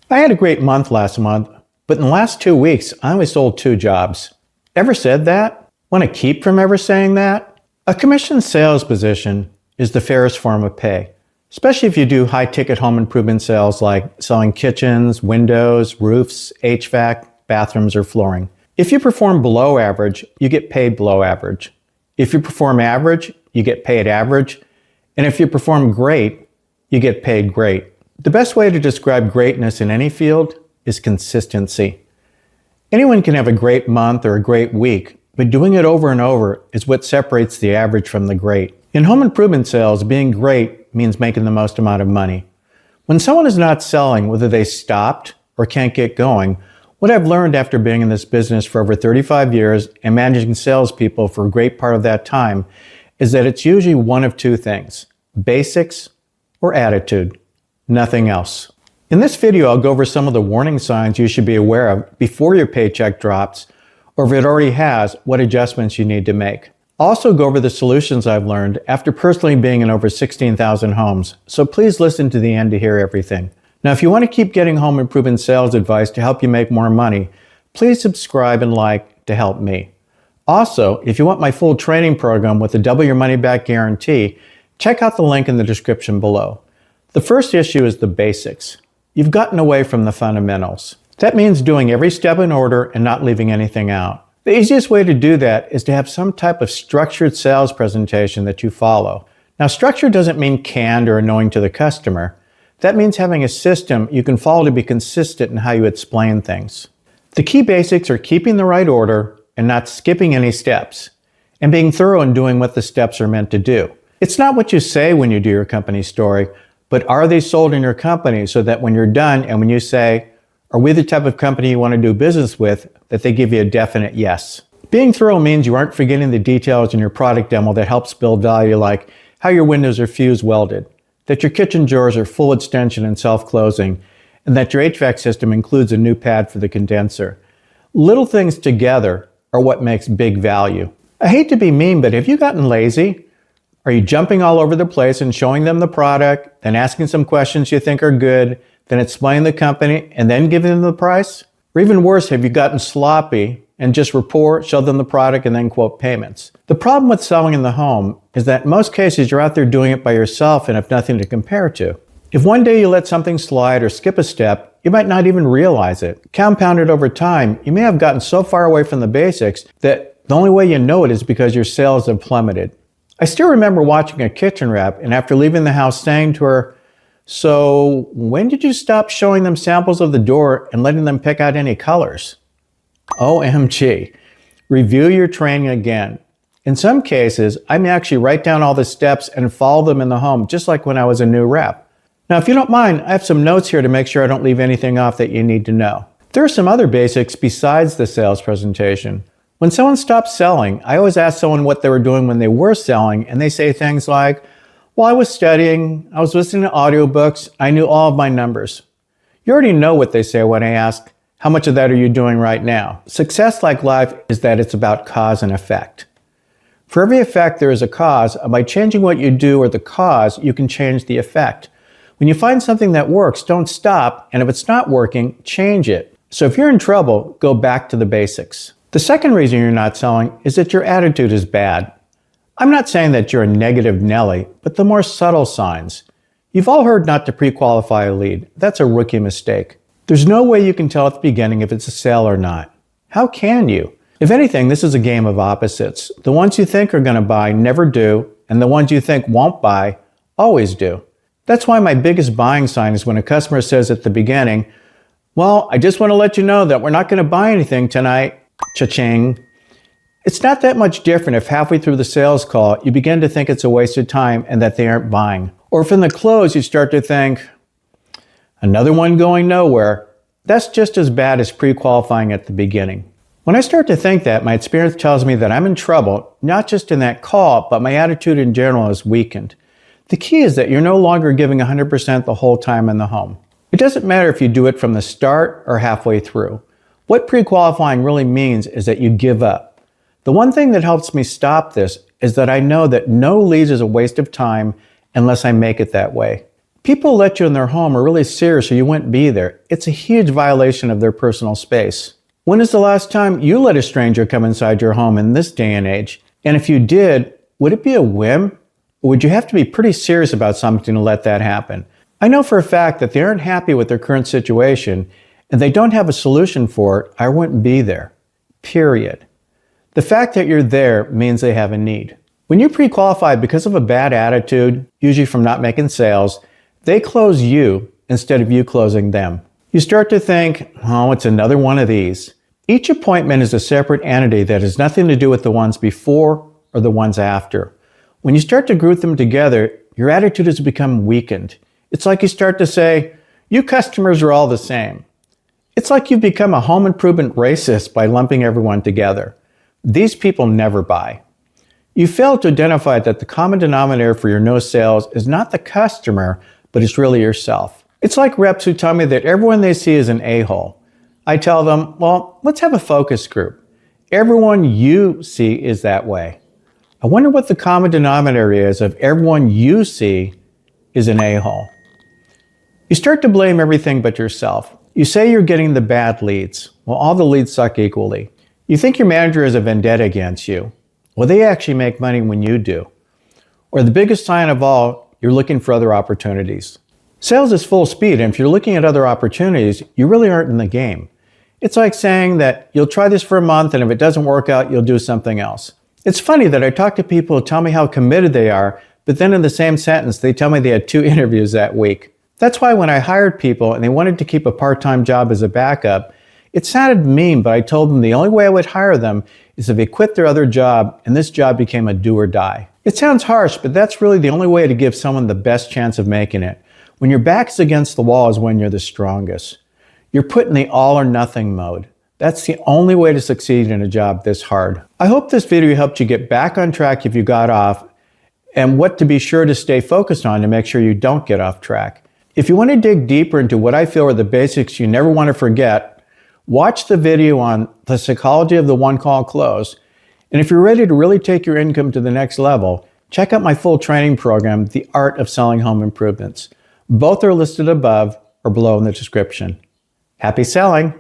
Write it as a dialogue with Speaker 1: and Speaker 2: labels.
Speaker 1: I had a great month last month, but in the last 2 weeks, I only sold 2 jobs. Ever said that? Want to keep from ever saying that? A commission sales position is the fairest form of pay, especially if you do high-ticket home improvement sales like selling kitchens, windows, roofs, HVAC, bathrooms, or flooring. If you perform below average, you get paid below average. If you perform average, you get paid average. And if you perform great, you get paid great. The best way to describe greatness in any field is consistency. Anyone can have a great month or a great week, but doing it over and over is what separates the average from the great. In home improvement sales, being great means making the most amount of money. When someone is not selling, whether they stopped or can't get going, what I've learned after being in this business for over 35 years and managing salespeople for a great part of that time is that it's usually one of two things: basics or attitude. Nothing else. In this video, I'll go over some of the warning signs you should be aware of before your paycheck drops, or if it already has, what adjustments you need to make. I'll also go over the solutions I've learned after personally being in over 16,000 homes, so please listen to the end to hear everything. Now, if you want to keep getting home improvement sales advice to help you make more money, please subscribe and like to help me. Also, if you want my full training program with a double your money back guarantee, check out the link in the description below. The first issue is the basics. You've gotten away from the fundamentals. That means doing every step in order and not leaving anything out. The easiest way to do that is to have some type of structured sales presentation that you follow. Now, structure doesn't mean canned or annoying to the customer. That means having a system you can follow to be consistent in how you explain things. The key basics are keeping the right order and not skipping any steps, and being thorough in doing what the steps are meant to do. It's not what you say when you do your company story, but are they sold in your company so that when you're done and when you say, "Are we the type of company you want to do business with?" that they give you a definite yes. Being thorough means you aren't forgetting the details in your product demo that helps build value, like how your windows are fuse welded, that your kitchen drawers are full extension and self-closing, and that your HVAC system includes a new pad for the condenser. Little things together are what makes big value. I hate to be mean, but have you gotten lazy? Are you jumping all over the place and showing them the product, then asking some questions you think are good, then explaining the company, and then giving them the price? Or even worse, have you gotten sloppy and just report, show them the product, and then quote payments? The problem with selling in the home is that in most cases you're out there doing it by yourself and have nothing to compare to. If one day you let something slide or skip a step, you might not even realize it. Compounded over time, you may have gotten so far away from the basics that the only way you know it is because your sales have plummeted. I still remember watching a kitchen rep and after leaving the house saying to her, "So when did you stop showing them samples of the door and letting them pick out any colors?" OMG. Review your training again. In some cases, I may actually write down all the steps and follow them in the home, just like when I was a new rep. Now, if you don't mind, I have some notes here to make sure I don't leave anything off that you need to know. There are some other basics besides the sales presentation. When someone stops selling, I always ask someone what they were doing when they were selling, and they say things like, "Well, I was studying, I was listening to audiobooks, I knew all of my numbers." You already know what they say when I ask, "How much of that are you doing right now?" Success, like life, is that it's about cause and effect. For every effect, there is a cause, and by changing what you do or the cause, you can change the effect. When you find something that works, don't stop, and if it's not working, change it. So if you're in trouble, go back to the basics. The second reason you're not selling is that your attitude is bad. I'm not saying that you're a negative Nelly, but the more subtle signs. You've all heard not to pre-qualify a lead. That's a rookie mistake. There's no way you can tell at the beginning if it's a sale or not. How can you? If anything, this is a game of opposites. The ones you think are going to buy never do, and the ones you think won't buy always do. That's why my biggest buying sign is when a customer says at the beginning, "Well, I just want to let you know that we're not going to buy anything tonight." Cha-ching. It's not that much different if halfway through the sales call you begin to think it's a waste of time and that they aren't buying. Or if in the close you start to think, "Another one going nowhere." That's just as bad as pre-qualifying at the beginning. When I start to think that, my experience tells me that I'm in trouble, not just in that call, but my attitude in general is weakened. The key is that you're no longer giving 100% the whole time in the home. It doesn't matter if you do it from the start or halfway through. What pre-qualifying really means is that you give up. The one thing that helps me stop this is that I know that no leads is a waste of time unless I make it that way. People let you in their home are really serious or you wouldn't be there. It's a huge violation of their personal space. When is the last time you let a stranger come inside your home in this day and age? And if you did, would it be a whim? Or would you have to be pretty serious about something to let that happen? I know for a fact that they aren't happy with their current situation and they don't have a solution for it. I wouldn't be there. Period. The fact that you're there means they have a need. When you pre-qualify because of a bad attitude, usually from not making sales, they close you instead of you closing them. You start to think, oh, it's another one of these. Each appointment is a separate entity that has nothing to do with the ones before or the ones after. When you start to group them together, your attitude has become weakened. It's like you start to say, you customers are all the same. It's like you've become a home improvement racist by lumping everyone together. These people never buy. You fail to identify that the common denominator for your no sales is not the customer, but it's really yourself. It's like reps who tell me that everyone they see is an a-hole. I tell them, well, let's have a focus group. Everyone you see is that way. I wonder what the common denominator is of everyone you see is an a-hole. You start to blame everything but yourself. You say you're getting the bad leads. Well, all the leads suck equally. You think your manager has a vendetta against you. Well, they actually make money when you do. Or the biggest sign of all, you're looking for other opportunities. Sales is full speed, and if you're looking at other opportunities, you really aren't in the game. It's like saying that you'll try this for a month, and if it doesn't work out, you'll do something else. It's funny that I talk to people who tell me how committed they are, but then in the same sentence, they tell me they had 2 interviews that week. That's why when I hired people and they wanted to keep a part-time job as a backup, it sounded mean, but I told them the only way I would hire them is if they quit their other job and this job became a do or die. It sounds harsh, but that's really the only way to give someone the best chance of making it. When your back's against the wall is when you're the strongest. You're put in the all or nothing mode. That's the only way to succeed in a job this hard. I hope this video helped you get back on track if you got off, and what to be sure to stay focused on to make sure you don't get off track. If you want to dig deeper into what I feel are the basics you never want to forget, watch the video on the psychology of the one-call close. And if you're ready to really take your income to the next level, check out my full training program, The Art of Selling Home Improvements. Both are listed above or below in the description. Happy selling!